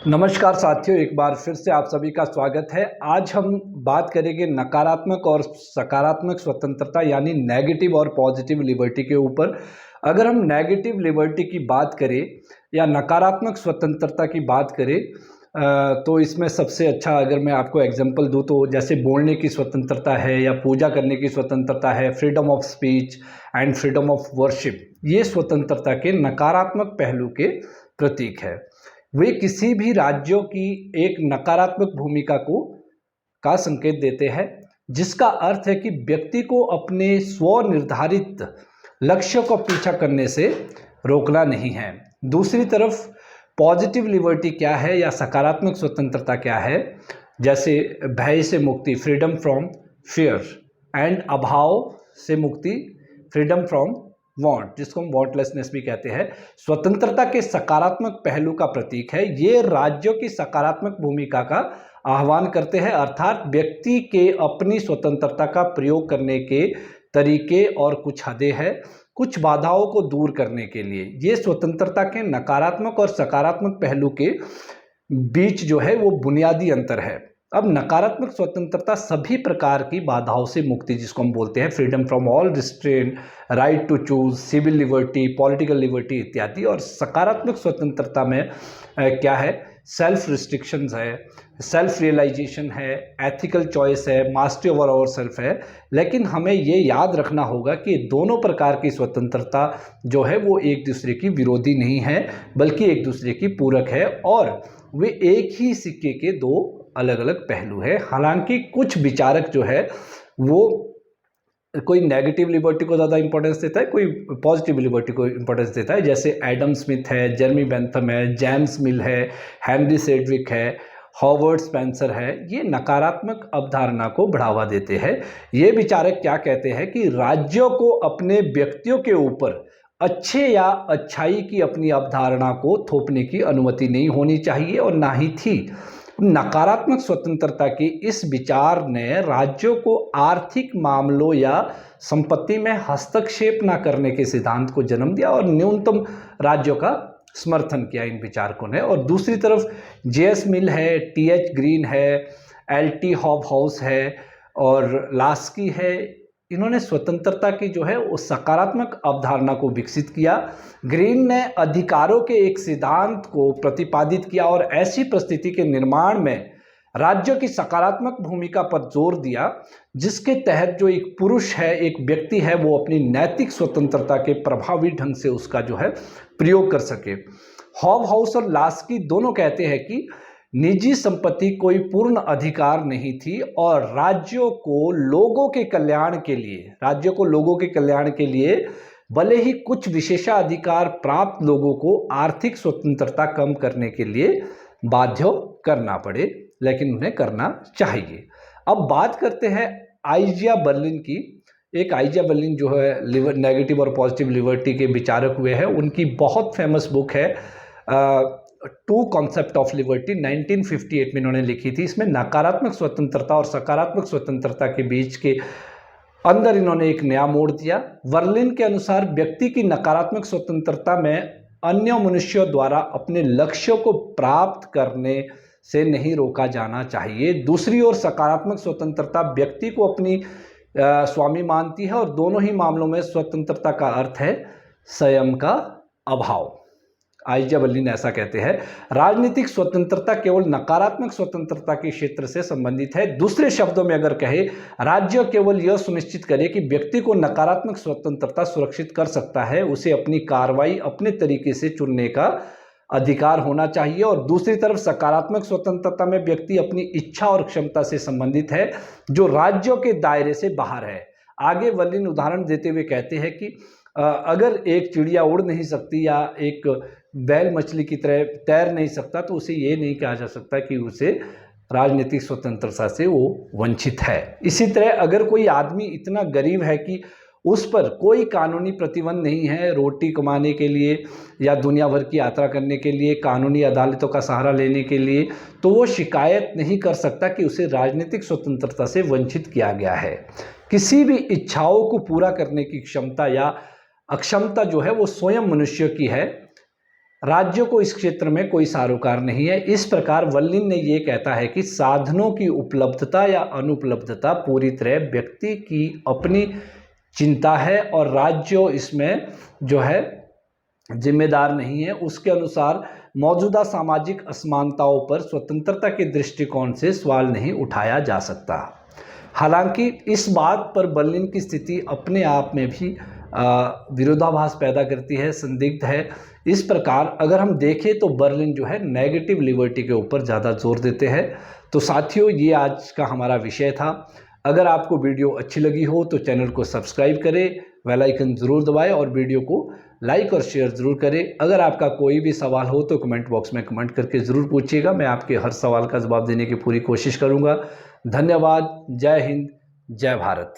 नमस्कार साथियों, एक बार फिर से आप सभी का स्वागत है। आज हम बात करेंगे नकारात्मक और सकारात्मक स्वतंत्रता यानी नेगेटिव और पॉजिटिव लिबर्टी के ऊपर। अगर हम नेगेटिव लिबर्टी की बात करें या नकारात्मक स्वतंत्रता की बात करें तो इसमें सबसे अच्छा अगर मैं आपको एग्जांपल दूं तो जैसे बोलने की स्वतंत्रता है या पूजा करने की स्वतंत्रता है, freedom of speech and freedom of worship, ये स्वतंत्रता के नकारात्मक पहलू के प्रतीक है। वे किसी भी राज्यों की एक नकारात्मक भूमिका का संकेत देते हैं, जिसका अर्थ है कि व्यक्ति को अपने स्वनिर्धारित लक्ष्य को पीछा करने से रोकना नहीं है। दूसरी तरफ पॉजिटिव लिबर्टी क्या है या सकारात्मक स्वतंत्रता क्या है, जैसे भय से मुक्ति, फ्रीडम फ्रॉम फियर, एंड अभाव से मुक्ति, फ्रीडम फ्रॉम वांट, जिसको हम वांटलेसनेस भी कहते हैं, स्वतंत्रता के सकारात्मक पहलू का प्रतीक है। ये राज्यों की सकारात्मक भूमिका का आह्वान करते हैं, अर्थात व्यक्ति के अपनी स्वतंत्रता का प्रयोग करने के तरीके और कुछ हदें हैं, कुछ बाधाओं को दूर करने के लिए। ये स्वतंत्रता के नकारात्मक और सकारात्मक पहलू के बीच जो है वो बुनियादी अंतर है। अब नकारात्मक स्वतंत्रता सभी प्रकार की बाधाओं से मुक्ति, जिसको हम बोलते हैं freedom from all restraint, right to choose, civil liberty, political liberty इत्यादि। और सकारात्मक स्वतंत्रता में क्या है, सेल्फ रिस्ट्रिक्शंस है, सेल्फ रियलाइजेशन है, एथिकल चॉइस है, मास्टरी ओवर आवर सेल्फ है। लेकिन हमें ये याद रखना होगा कि दोनों प्रकार की स्वतंत्रता जो है वो एक दूसरे की विरोधी नहीं है, बल्कि एक दूसरे की पूरक है, और वे एक ही सिक्के के दो अलग अलग पहलू है। हालांकि कुछ विचारक जो है वो कोई नेगेटिव लिबर्टी को ज़्यादा इंपॉर्टेंस देता है, कोई पॉजिटिव लिबर्टी को इंपॉर्टेंस देता है, जैसे एडम स्मिथ है, जेरेमी बेंथम है, जेम्स मिल है, हेनरी सेडविक है, हॉवर्ड स्पेंसर है। ये नकारात्मक अवधारणा को बढ़ावा देते हैं। ये विचारक क्या कहते हैं कि राज्यों को अपने व्यक्तियों के ऊपर अच्छे या अच्छाई की अपनी अवधारणा को थोपने की अनुमति नहीं होनी चाहिए, और ना ही थी। नकारात्मक स्वतंत्रता की इस विचार ने राज्यों को आर्थिक मामलों या संपत्ति में हस्तक्षेप न करने के सिद्धांत को जन्म दिया और न्यूनतम राज्यों का समर्थन किया इन विचारकों ने। और दूसरी तरफ जेएस मिल है, टीएच ग्रीन है, एलटी हॉबहाउस है और लास्की है। इन्होंने स्वतंत्रता की जो है वो सकारात्मक अवधारणा को विकसित किया। ग्रीन ने अधिकारों के एक सिद्धांत को प्रतिपादित किया और ऐसी परिस्थिति के निर्माण में राज्यों की सकारात्मक भूमिका पर जोर दिया, जिसके तहत जो एक पुरुष है, एक व्यक्ति है, वो अपनी नैतिक स्वतंत्रता के प्रभावी ढंग से उसका जो है प्रयोग कर सके। हॉबहाउस और लास्की दोनों कहते हैं कि निजी संपत्ति कोई पूर्ण अधिकार नहीं थी, और राज्यों को लोगों के कल्याण के लिए भले ही कुछ विशेषाधिकार प्राप्त लोगों को आर्थिक स्वतंत्रता कम करने के लिए बाध्य करना पड़े, लेकिन उन्हें करना चाहिए। अब बात करते हैं आइजिया बर्लिन की। एक आइजिया बर्लिन जो है नेगेटिव और पॉजिटिव लिबर्टी के विचारक हुए हैं। उनकी बहुत फेमस बुक है टू कॉन्सेप्ट ऑफ लिबर्टी, 1958 में इन्होंने लिखी थी। इसमें नकारात्मक स्वतंत्रता और सकारात्मक स्वतंत्रता के बीच के अंदर इन्होंने एक नया मोड़ दिया। बर्लिन के अनुसार व्यक्ति की नकारात्मक स्वतंत्रता में अन्य मनुष्यों द्वारा अपने लक्ष्यों को प्राप्त करने से नहीं रोका जाना चाहिए। दूसरी ओर सकारात्मक स्वतंत्रता व्यक्ति को अपनी स्वामी मानती है, और दोनों ही मामलों में स्वतंत्रता का अर्थ है संयम का अभाव। आइजिया बर्लिन ऐसा कहते हैं। राजनीतिक स्वतंत्रता केवल नकारात्मक स्वतंत्रता के क्षेत्र से संबंधित है। दूसरे शब्दों में अगर कहे, राज्य केवल यह सुनिश्चित करे कि व्यक्ति को नकारात्मक स्वतंत्रता सुरक्षित कर सकता है, उसे अपनी कार्रवाई अपने तरीके से चुनने का अधिकार होना चाहिए। और दूसरी तरफ सकारात्मक स्वतंत्रता में व्यक्ति अपनी इच्छा और क्षमता से संबंधित है, जो राज्यों के दायरे से बाहर है। आगे बर्लिन उदाहरण देते हुए कहते हैं कि अगर एक चिड़िया उड़ नहीं सकती या एक बैल मछली की तरह तैर नहीं सकता, तो उसे ये नहीं कहा जा सकता कि उसे राजनीतिक स्वतंत्रता से वो वंचित है। इसी तरह अगर कोई आदमी इतना गरीब है कि उस पर कोई कानूनी प्रतिबंध नहीं है रोटी कमाने के लिए या दुनिया भर की यात्रा करने के लिए, कानूनी अदालतों का सहारा लेने के लिए, तो वो शिकायत नहीं कर सकता कि उसे राजनीतिक स्वतंत्रता से वंचित किया गया है। किसी भी इच्छाओं को पूरा करने की क्षमता या अक्षमता जो है वो स्वयं मनुष्य की है, राज्यों को इस क्षेत्र में कोई सरोकार नहीं है। इस प्रकार वल्लिन ने ये कहता है कि साधनों की उपलब्धता या अनुपलब्धता पूरी तरह व्यक्ति की अपनी चिंता है और राज्य इसमें जो है जिम्मेदार नहीं है। उसके अनुसार मौजूदा सामाजिक असमानताओं पर स्वतंत्रता के दृष्टिकोण से सवाल नहीं उठाया जा सकता। हालांकि इस बात पर बर्लिन की स्थिति अपने आप में भी विरोधाभास पैदा करती है, संदिग्ध है। इस प्रकार अगर हम देखें तो बर्लिन जो है नेगेटिव लिबर्टी के ऊपर ज़्यादा जोर देते हैं। तो साथियों, ये आज का हमारा विषय था। अगर आपको वीडियो अच्छी लगी हो तो चैनल को सब्सक्राइब करें, बेल आइकन ज़रूर दबाएं और वीडियो को लाइक और शेयर ज़रूर करें। अगर आपका कोई भी सवाल हो तो कमेंट बॉक्स में कमेंट करके ज़रूर पूछिएगा, मैं आपके हर सवाल का जवाब देने की पूरी कोशिश करूँगा। धन्यवाद। जय हिंद, जय भारत।